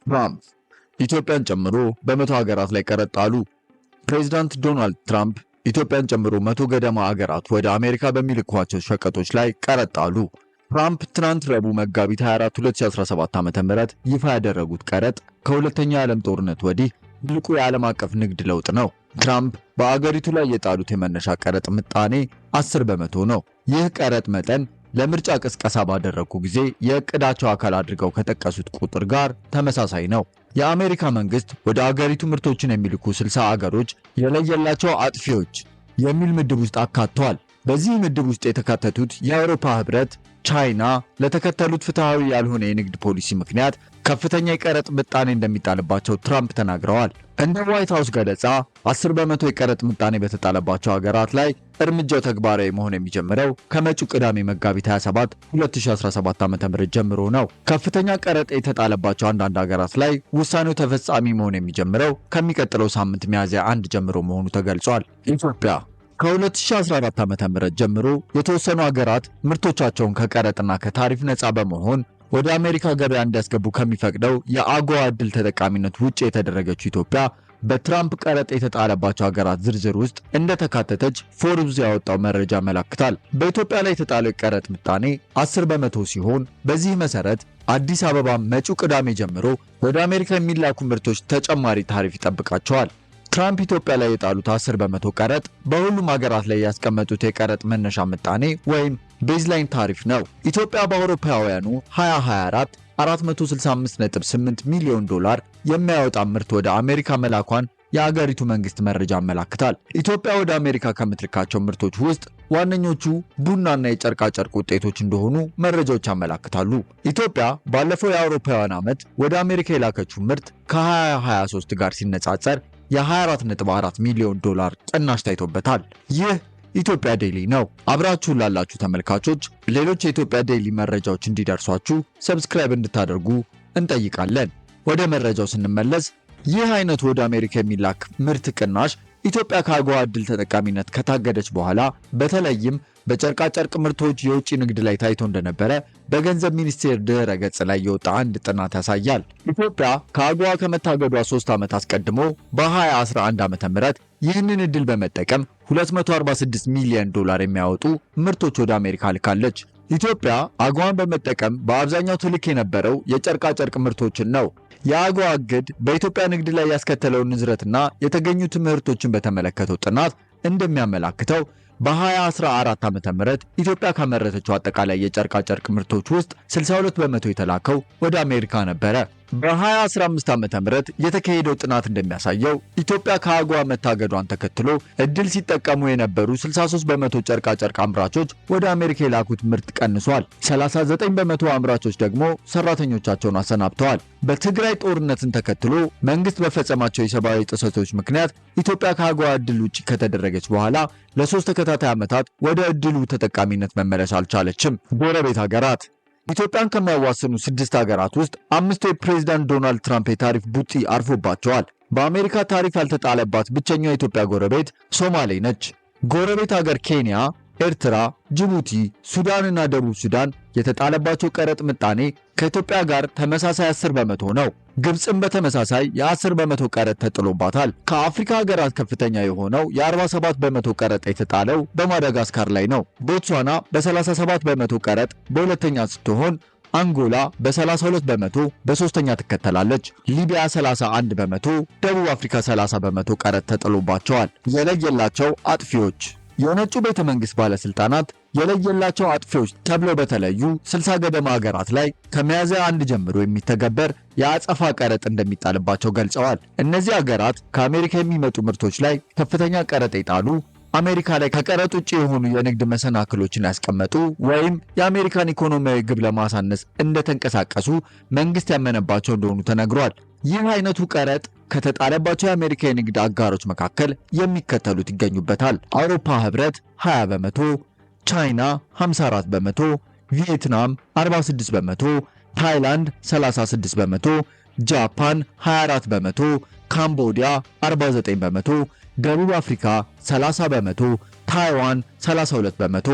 ትራምፕ ኢትዮጵያን ጨምሮ በመቶ ሀገራት ላይ ቀረጥ ጣሉ። ፕሬዚዳንት ዶናልድ ትራምፕ ኢትዮጵያን ጨምሮ 100 ገደማ ሀገራት ወደ አሜሪካ በሚልኳቸው ሸቀጦች ላይ ቀረጥ ጣሉ። ትራምፕ ትናንት ረቡዕ መጋቢት 24 2017 ዓ.ም ይፋ ያደረጉት ቀረጥ ከሁለተኛው የዓለም ጦርነት ወዲህ ትልቁ የዓለም አቀፍ ንግድ ለውጥ ነው። ትራምፕ በአገሪቱ ላይ የጣሉት የመነሻ ቀረጥ ምጣኔ 10 በመቶ ነው። ይህ ቀረጥ መጠን ለምርጫ ቅስቀሳ ባደረጉ ጊዜ የእቅዳቸው አካል አድርገው ከጠቀሱት ቁጥር ጋር ተመሳሳይ ነው። የአሜሪካ መንግስት ወደ አገሪቱ ምርቶችን የሚልኩ 60 አገሮች የለየላቸው አጥፊዎች የሚል ምድብ ውስጥ አካተዋል። በዚህ ምድብ ውስጥ የተካተቱት የአውሮፓ ህብረት፣ ቻይና ለተከተሉት ፍትሃዊ ያልሆነ የንግድ ፖሊሲ ምክንያት ከፍተኛ የቀረጥ ምጣኔ እንደሚጣልባቸው ትራምፕ ተናግረዋል። እንደ ዋይት ሃውስ ገለጻ 10 በመቶ የቀረጥ ምጣኔ በተጣለባቸው ሀገራት ላይ እርምጃው ተግባራዊ መሆን የሚጀምረው ከመጪው ቅዳሜ መጋቢት 27 2017 ዓ.ም ጀምሮ ነው። ከፍተኛ ቀረጥ የተጣለባቸው አንዳንድ ሀገራት ላይ ውሳኔው ተፈጻሚ መሆን የሚጀምረው ከሚቀጥለው ሳምንት ሚያዝያ 1 ጀምሮ መሆኑ ተገልጿል። ኢትዮጵያ ከ2014 ዓ.ም ጀምሮ የተወሰኑ ሀገራት ምርቶቻቸውን ከቀረጥና ከታሪፍ ነፃ በመሆን ወደ አሜሪካ ገበያ እንዲያስገቡ ከሚፈቅደው የአጎዋ ዕድል ተጠቃሚነት ውጪ የተደረገችው ኢትዮጵያ በትራምፕ ቀረጥ የተጣለባቸው ሀገራት ዝርዝር ውስጥ እንደተካተተች ፎርብስ ያወጣው መረጃ ያመለክታል። በኢትዮጵያ ላይ የተጣለው ቀረጥ ምጣኔ 10 በመቶ ሲሆን በዚህ መሰረት አዲስ አበባ መጪው ቅዳሜ ጀምሮ ወደ አሜሪካ የሚላኩ ምርቶች ተጨማሪ ታሪፍ ይጠብቃቸዋል። ትራምፕ ኢትዮጵያ ላይ የጣሉት 10 በመቶ ቀረጥ በሁሉም ሀገራት ላይ ያስቀመጡት የቀረጥ መነሻ ምጣኔ ወይም ቤዝላይን ታሪፍ ነው። ኢትዮጵያ በአውሮፓውያኑ 2024 $465.8 ሚሊዮን የሚያወጣ ምርት ወደ አሜሪካ መላኳን የአገሪቱ መንግስት መረጃ ያመለክታል። ኢትዮጵያ ወደ አሜሪካ ከምትልካቸው ምርቶች ውስጥ ዋነኞቹ ቡናና የጨርቃ ጨርቅ ውጤቶች እንደሆኑ መረጃዎች ያመለክታሉ። ኢትዮጵያ ባለፈው የአውሮፓውያን ዓመት ወደ አሜሪካ የላከችው ምርት ከ2023 ጋር ሲነጻጸር የ$24.4 ሚሊዮን ቅናሽ ታይቶበታል። ይህ ኢትዮጵያ ዴይሊ ነው። አብራችሁን ላላችሁ ተመልካቾች ሌሎች የኢትዮጵያ ዴይሊ መረጃዎች እንዲደርሷችሁ ሰብስክራይብ እንድታደርጉ እንጠይቃለን። ወደ መረጃው ስንመለስ ይህ አይነቱ ወደ አሜሪካ የሚላክ ምርት ቅናሽ ኢትዮጵያ ከአጎዋ ዕድል ተጠቃሚነት ከታገደች በኋላ በተለይም በጨርቃ ጨርቅ ምርቶች የውጭ ንግድ ላይ ታይቶ እንደነበረ በገንዘብ ሚኒስቴር ድረ ገጽ ላይ የወጣ አንድ ጥናት ያሳያል። ኢትዮጵያ ከአጎዋ ከመታገዷ 3 ዓመት አስቀድሞ በ2011 ዓ.ም ይህንን ዕድል በመጠቀም $246 ሚሊዮን የሚያወጡ ምርቶች ወደ አሜሪካ ልካለች። ኢትዮጵያ አጎዋን በመጠቀም በአብዛኛው ትልክ የነበረው የጨርቃ ጨርቅ ምርቶችን ነው። የአጎዋ እግድ በኢትዮጵያ ንግድ ላይ ያስከተለውን ንዝረትና የተገኙ ትምህርቶችን በተመለከተው ጥናት እንደሚያመላክተው በ2014 ዓ.ም ኢትዮጵያ ካመረተችው አጠቃላይ የጨርቃ ጨርቅ ምርቶች ውስጥ 62 በመቶ የተላከው ወደ አሜሪካ ነበረ። በ2015 ዓ.ም የተካሄደው ጥናት እንደሚያሳየው ኢትዮጵያ ከአጎዋ መታገዷን ተከትሎ እድል ሲጠቀሙ የነበሩ 63 በመቶ ጨርቃ ጨርቅ አምራቾች ወደ አሜሪካ የላኩት ምርት ቀንሷል። 39 በመቶ አምራቾች ደግሞ ሰራተኞቻቸውን አሰናብተዋል። በትግራይ ጦርነትን ተከትሎ መንግስት በፈጸማቸው የሰብአዊ ጥሰቶች ምክንያት ኢትዮጵያ ከአጎዋ እድል ውጪ ከተደረገች በኋላ ለ3 ተከታታይ ዓመታት ወደ እድሉ ተጠቃሚነት መመለስ አልቻለችም። ጎረቤት ሀገራት ኢትዮጵያን ከሚያዋስኑ 6 ሀገራት ውስጥ 5 የፕሬዝዳንት ዶናልድ ትራምፕ የታሪፍ ቡጢ አርፎባቸዋል። በአሜሪካ ታሪፍ ያልተጣለባት ብቸኛው የኢትዮጵያ ጎረቤት ሶማሌ ነች። ጎረቤት ሀገር ኬንያ፣ ኤርትራ፣ ጅቡቲ፣ ሱዳንና ደቡብ ሱዳን የተጣለባቸው ቀረጥ ምጣኔ ከኢትዮጵያ ጋር ተመሳሳይ 10 በመቶ ነው። ግብፅም በተመሳሳይ የ10 በመቶ ቀረጥ ተጥሎባታል። ከአፍሪካ ሀገራት ከፍተኛ የሆነው የ47 በመቶ ቀረጥ የተጣለው በማዳጋስካር ላይ ነው። ቦትስዋና በ37 በመቶ ቀረጥ በሁለተኛ ስትሆን አንጎላ በ32 በመቶ በሶስተኛ ትከተላለች። ሊቢያ 31 በመቶ፣ ደቡብ አፍሪካ 30 በመቶ ቀረጥ ተጥሎባቸዋል። የለየላቸው አጥፊዎች የነጩ ቤተ መንግስት ባለስልጣናት የለየላቸው አጥፊዎች ተብለው በተለዩ 60 ገደማ ሀገራት ላይ ከሚያዝያ 1 ጀምሮ የሚተገበር የአጸፋ ቀረጥ እንደሚጣልባቸው ገልጸዋል። እነዚህ ሀገራት ከአሜሪካ የሚመጡ ምርቶች ላይ ከፍተኛ ቀረጥ ይጣሉ፣ አሜሪካ ላይ ከቀረጥ ውጪ የሆኑ የንግድ መሰናክሎችን ያስቀመጡ ወይም የአሜሪካን ኢኮኖሚያዊ ግብ ለማሳነስ እንደተንቀሳቀሱ መንግስት ያመነባቸው እንደሆኑ ተነግሯል። ይህ አይነቱ ቀረጥ ከተጣለባቸው የአሜሪካ የንግድ አጋሮች መካከል የሚከተሉት ይገኙበታል። አውሮፓ ህብረት 20 በመቶ፣ ቻይና 54 በመቶ፣ ቪየትናም 46 በመቶ፣ ታይላንድ 36 በመቶ፣ ጃፓን 24 በመቶ፣ ካምቦዲያ 49 በመቶ፣ ደቡብ አፍሪካ 30 በመቶ፣ ታይዋን 32 በመቶ።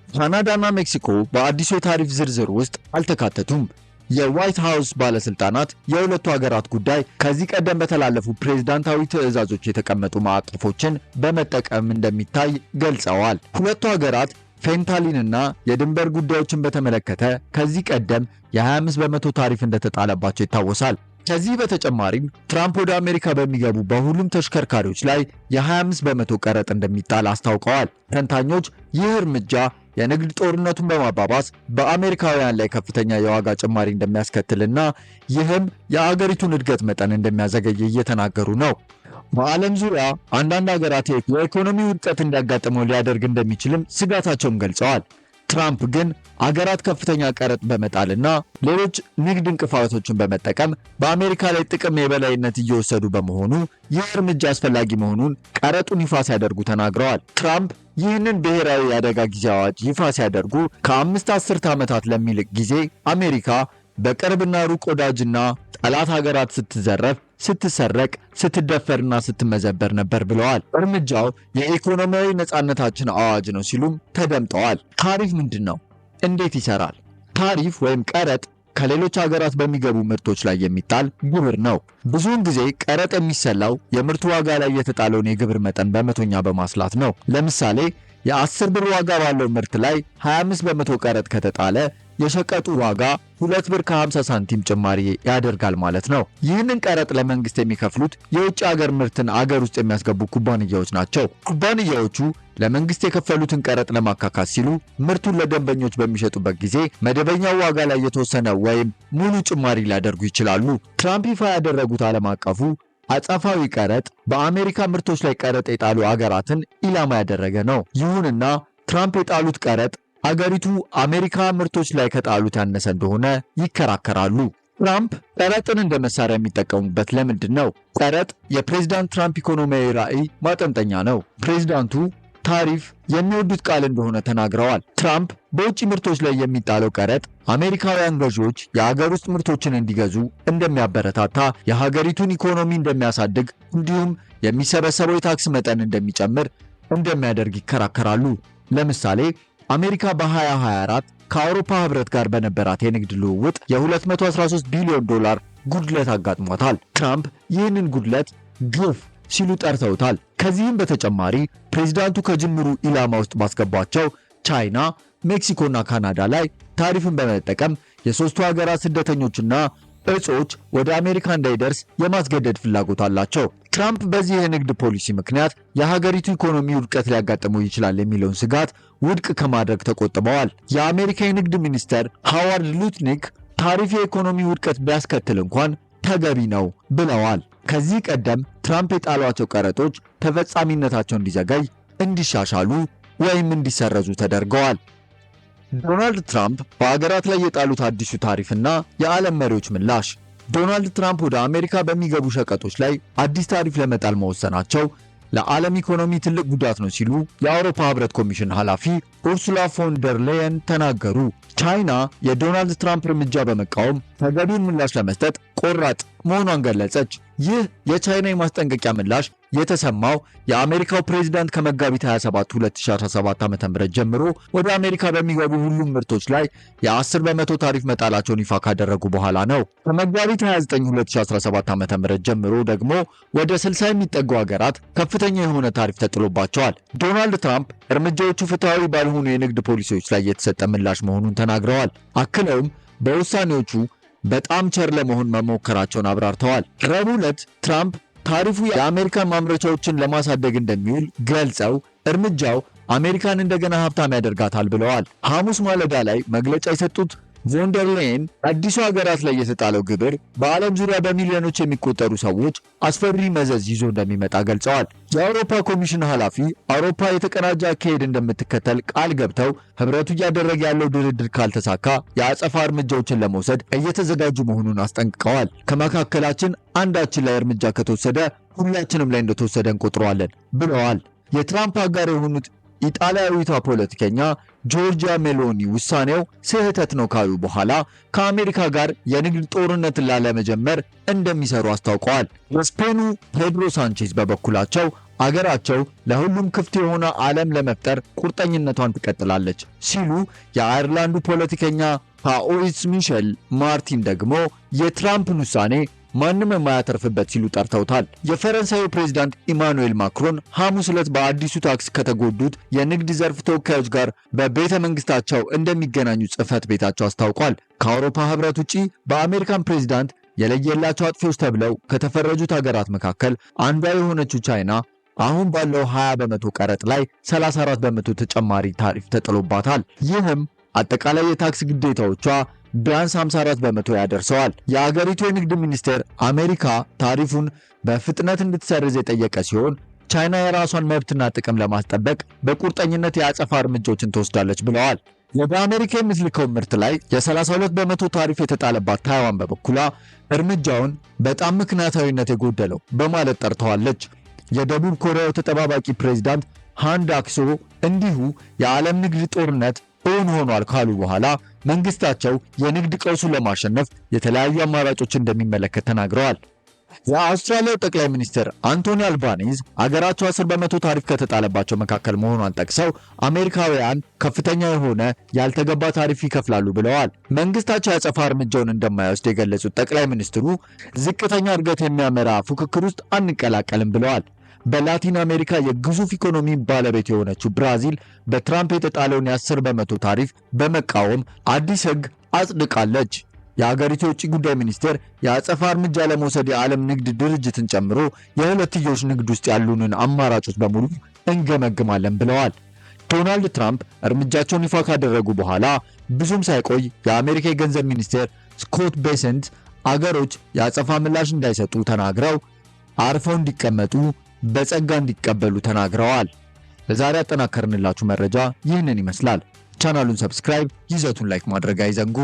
ካናዳና ሜክሲኮ በአዲሱ የታሪፍ ዝርዝር ውስጥ አልተካተቱም። የዋይት ሃውስ ባለስልጣናት የሁለቱ ሀገራት ጉዳይ ከዚህ ቀደም በተላለፉ ፕሬዝዳንታዊ ትዕዛዞች የተቀመጡ ማዕቀፎችን በመጠቀም እንደሚታይ ገልጸዋል። ሁለቱ ሀገራት ፌንታሊንና የድንበር ጉዳዮችን በተመለከተ ከዚህ ቀደም የ25 በመቶ ታሪፍ እንደተጣለባቸው ይታወሳል። ከዚህ በተጨማሪም ትራምፕ ወደ አሜሪካ በሚገቡ በሁሉም ተሽከርካሪዎች ላይ የ25 በመቶ ቀረጥ እንደሚጣል አስታውቀዋል። ተንታኞች ይህ እርምጃ የንግድ ጦርነቱን በማባባስ በአሜሪካውያን ላይ ከፍተኛ የዋጋ ጭማሪ እንደሚያስከትልና ይህም የአገሪቱን እድገት መጠን እንደሚያዘገይ እየተናገሩ ነው። በዓለም ዙሪያ አንዳንድ ሀገራት የኢኮኖሚ ውድቀት እንዲያጋጥመው ሊያደርግ እንደሚችልም ስጋታቸውን ገልጸዋል። ትራምፕ ግን አገራት ከፍተኛ ቀረጥ በመጣልና ሌሎች ንግድ እንቅፋቶችን በመጠቀም በአሜሪካ ላይ ጥቅም የበላይነት እየወሰዱ በመሆኑ ይህ እርምጃ አስፈላጊ መሆኑን ቀረጡን ይፋ ሲያደርጉ ተናግረዋል። ትራምፕ ይህንን ብሔራዊ የአደጋ ጊዜ አዋጅ ይፋ ሲያደርጉ ከ5 አስርት ዓመታት ለሚልቅ ጊዜ አሜሪካ በቅርብና ሩቅ ወዳጅና ጠላት ሀገራት ስትዘረፍ፣ ስትሰረቅ፣ ስትደፈርና ስትመዘበር ነበር ብለዋል። እርምጃው የኢኮኖሚያዊ ነጻነታችን አዋጅ ነው ሲሉም ተደምጠዋል። ታሪፍ ምንድን ነው? እንዴት ይሰራል? ታሪፍ ወይም ቀረጥ ከሌሎች ሀገራት በሚገቡ ምርቶች ላይ የሚጣል ግብር ነው። ብዙውን ጊዜ ቀረጥ የሚሰላው የምርቱ ዋጋ ላይ የተጣለውን የግብር መጠን በመቶኛ በማስላት ነው። ለምሳሌ የ10 ብር ዋጋ ባለው ምርት ላይ 25 በመቶ ቀረጥ ከተጣለ የሸቀጡ ዋጋ 2 ብር ከ50 ሳንቲም ጭማሪ ያደርጋል ማለት ነው። ይህንን ቀረጥ ለመንግስት የሚከፍሉት የውጭ ሀገር ምርትን አገር ውስጥ የሚያስገቡ ኩባንያዎች ናቸው። ኩባንያዎቹ ለመንግስት የከፈሉትን ቀረጥ ለማካካስ ሲሉ ምርቱን ለደንበኞች በሚሸጡበት ጊዜ መደበኛው ዋጋ ላይ የተወሰነ ወይም ሙሉ ጭማሪ ሊያደርጉ ይችላሉ። ትራምፕ ይፋ ያደረጉት ዓለም አቀፉ አጸፋዊ ቀረጥ በአሜሪካ ምርቶች ላይ ቀረጥ የጣሉ አገራትን ኢላማ ያደረገ ነው። ይሁንና ትራምፕ የጣሉት ቀረጥ አገሪቱ አሜሪካ ምርቶች ላይ ከጣሉት ያነሰ እንደሆነ ይከራከራሉ። ትራምፕ ቀረጥን እንደ መሳሪያ የሚጠቀሙበት ለምንድን ነው? ቀረጥ የፕሬዝዳንት ትራምፕ ኢኮኖሚያዊ ራዕይ ማጠንጠኛ ነው። ፕሬዝዳንቱ ታሪፍ የሚወዱት ቃል እንደሆነ ተናግረዋል። ትራምፕ በውጭ ምርቶች ላይ የሚጣለው ቀረጥ አሜሪካውያን ገዢዎች የሀገር ውስጥ ምርቶችን እንዲገዙ እንደሚያበረታታ፣ የሀገሪቱን ኢኮኖሚ እንደሚያሳድግ እንዲሁም የሚሰበሰበው የታክስ መጠን እንደሚጨምር እንደሚያደርግ ይከራከራሉ። ለምሳሌ አሜሪካ በ2024 ከአውሮፓ ህብረት ጋር በነበራት የንግድ ልውውጥ የ213 ቢሊዮን ዶላር ጉድለት አጋጥሟታል። ትራምፕ ይህንን ጉድለት ግፍ ሲሉ ጠርተውታል። ከዚህም በተጨማሪ ፕሬዝዳንቱ ከጅምሩ ኢላማ ውስጥ ባስገቧቸው ቻይና፣ ሜክሲኮና ካናዳ ላይ ታሪፍን በመጠቀም የሶስቱ ሀገራት ስደተኞችና እጾች ወደ አሜሪካ እንዳይደርስ የማስገደድ ፍላጎት አላቸው። ትራምፕ በዚህ የንግድ ፖሊሲ ምክንያት የሀገሪቱ ኢኮኖሚ ውድቀት ሊያጋጥመው ይችላል የሚለውን ስጋት ውድቅ ከማድረግ ተቆጥበዋል። የአሜሪካ የንግድ ሚኒስተር ሃዋርድ ሉትኒክ ታሪፍ የኢኮኖሚ ውድቀት ቢያስከትል እንኳን ተገቢ ነው ብለዋል። ከዚህ ቀደም ትራምፕ የጣሏቸው ቀረጦች ተፈጻሚነታቸው እንዲዘገይ፣ እንዲሻሻሉ ወይም እንዲሰረዙ ተደርገዋል። ዶናልድ ትራምፕ በአገራት ላይ የጣሉት አዲሱ ታሪፍና የዓለም መሪዎች ምላሽ። ዶናልድ ትራምፕ ወደ አሜሪካ በሚገቡ ሸቀጦች ላይ አዲስ ታሪፍ ለመጣል መወሰናቸው ለዓለም ኢኮኖሚ ትልቅ ጉዳት ነው ሲሉ የአውሮፓ ህብረት ኮሚሽን ኃላፊ ኡርሱላ ፎን ደር ሌየን ተናገሩ። ቻይና የዶናልድ ትራምፕ እርምጃ በመቃወም ተገቢውን ምላሽ ለመስጠት ቆራጥ መሆኗን ገለጸች። ይህ የቻይና የማስጠንቀቂያ ምላሽ የተሰማው የአሜሪካው ፕሬዝዳንት ከመጋቢት 27 2017 ዓ.ም ጀምሮ ወደ አሜሪካ በሚገቡ ሁሉም ምርቶች ላይ የ10 በመቶ ታሪፍ መጣላቸውን ይፋ ካደረጉ በኋላ ነው። ከመጋቢት 29 2017 ዓ.ም ጀምሮ ደግሞ ወደ 60 የሚጠጉ ሀገራት ከፍተኛ የሆነ ታሪፍ ተጥሎባቸዋል። ዶናልድ ትራምፕ እርምጃዎቹ ፍትሐዊ ባልሆኑ የንግድ ፖሊሲዎች ላይ የተሰጠ ምላሽ መሆኑን ተናግረዋል። አክለውም በውሳኔዎቹ በጣም ቸር ለመሆን መሞከራቸውን አብራርተዋል። ረቡዕ ዕለት ትራምፕ ታሪፉ የአሜሪካን ማምረቻዎችን ለማሳደግ እንደሚውል ገልጸው እርምጃው አሜሪካን እንደገና ሀብታም ያደርጋታል ብለዋል። ሐሙስ ማለዳ ላይ መግለጫ የሰጡት ቮን ደር ሌየን አዲሱ ሀገራት ላይ የተጣለው ግብር በዓለም ዙሪያ በሚሊዮኖች የሚቆጠሩ ሰዎች አስፈሪ መዘዝ ይዞ እንደሚመጣ ገልጸዋል። የአውሮፓ ኮሚሽን ኃላፊ አውሮፓ የተቀናጀ አካሄድ እንደምትከተል ቃል ገብተው ህብረቱ እያደረገ ያለው ድርድር ካልተሳካ የአጸፋ እርምጃዎችን ለመውሰድ እየተዘጋጁ መሆኑን አስጠንቅቀዋል። ከመካከላችን አንዳችን ላይ እርምጃ ከተወሰደ ሁላችንም ላይ እንደተወሰደ እንቆጥረዋለን ብለዋል። የትራምፕ አጋር የሆኑት ኢጣሊያዊቷ ፖለቲከኛ ጆርጂያ ሜሎኒ ውሳኔው ስህተት ነው ካሉ በኋላ ከአሜሪካ ጋር የንግድ ጦርነትን ላለመጀመር እንደሚሰሩ አስታውቀዋል። የስፔኑ ፔድሮ ሳንቼዝ በበኩላቸው አገራቸው ለሁሉም ክፍት የሆነ ዓለም ለመፍጠር ቁርጠኝነቷን ትቀጥላለች ሲሉ የአየርላንዱ ፖለቲከኛ ፓኦሊስ ሚሼል ማርቲን ደግሞ የትራምፕን ውሳኔ ማንም የማያተርፍበት ሲሉ ጠርተውታል። የፈረንሳዩ ፕሬዝዳንት ኢማኑኤል ማክሮን ሐሙስ ዕለት በአዲሱ ታክስ ከተጎዱት የንግድ ዘርፍ ተወካዮች ጋር በቤተ መንግስታቸው እንደሚገናኙ ጽህፈት ቤታቸው አስታውቋል። ከአውሮፓ ህብረት ውጪ በአሜሪካን ፕሬዝዳንት የለየላቸው አጥፊዎች ተብለው ከተፈረጁት ሀገራት መካከል አንዷ የሆነችው ቻይና አሁን ባለው 20 በመቶ ቀረጥ ላይ 34 በመቶ ተጨማሪ ታሪፍ ተጥሎባታል። ይህም አጠቃላይ የታክስ ግዴታዎቿ ቢያንስ 54 በመቶ ያደርሰዋል። የአገሪቱ የንግድ ሚኒስቴር አሜሪካ ታሪፉን በፍጥነት እንድትሰርዝ የጠየቀ ሲሆን ቻይና የራሷን መብትና ጥቅም ለማስጠበቅ በቁርጠኝነት የአጸፋ እርምጃዎችን ትወስዳለች ብለዋል። ወደ አሜሪካ የምትልከው ምርት ላይ የ32 በመቶ ታሪፍ የተጣለባት ታይዋን በበኩሏ እርምጃውን በጣም ምክንያታዊነት የጎደለው በማለት ጠርተዋለች። የደቡብ ኮሪያው ተጠባባቂ ፕሬዝዳንት ሃን ዳክሶ እንዲሁ የዓለም ንግድ ጦርነት እውን ሆኗል ካሉ በኋላ መንግስታቸው የንግድ ቀውሱን ለማሸነፍ የተለያዩ አማራጮችን እንደሚመለከት ተናግረዋል። የአውስትራሊያው ጠቅላይ ሚኒስትር አንቶኒ አልባኒዝ አገራቸው 10 በመቶ ታሪፍ ከተጣለባቸው መካከል መሆኗን ጠቅሰው አሜሪካውያን ከፍተኛ የሆነ ያልተገባ ታሪፍ ይከፍላሉ ብለዋል። መንግስታቸው ያጸፋ እርምጃውን እንደማይወስድ የገለጹት ጠቅላይ ሚኒስትሩ ዝቅተኛ እድገት የሚያመራ ፉክክር ውስጥ አንቀላቀልም ብለዋል። በላቲን አሜሪካ የግዙፍ ኢኮኖሚ ባለቤት የሆነችው ብራዚል በትራምፕ የተጣለውን የ10 በመቶ ታሪፍ በመቃወም አዲስ ሕግ አጽድቃለች። የአገሪቱ የውጭ ጉዳይ ሚኒስቴር የአጸፋ እርምጃ ለመውሰድ የዓለም ንግድ ድርጅትን ጨምሮ የሁለትዮሽ ንግድ ውስጥ ያሉንን አማራጮች በሙሉ እንገመግማለን ብለዋል። ዶናልድ ትራምፕ እርምጃቸውን ይፋ ካደረጉ በኋላ ብዙም ሳይቆይ የአሜሪካ የገንዘብ ሚኒስቴር ስኮት ቤሰንት አገሮች የአጸፋ ምላሽ እንዳይሰጡ ተናግረው አርፈው እንዲቀመጡ በጸጋ እንዲቀበሉ ተናግረዋል። ለዛሬ ያጠናከርንላችሁ መረጃ ይህንን ይመስላል። ቻናሉን ሰብስክራይብ፣ ይዘቱን ላይክ ማድረግ አይዘንጉ።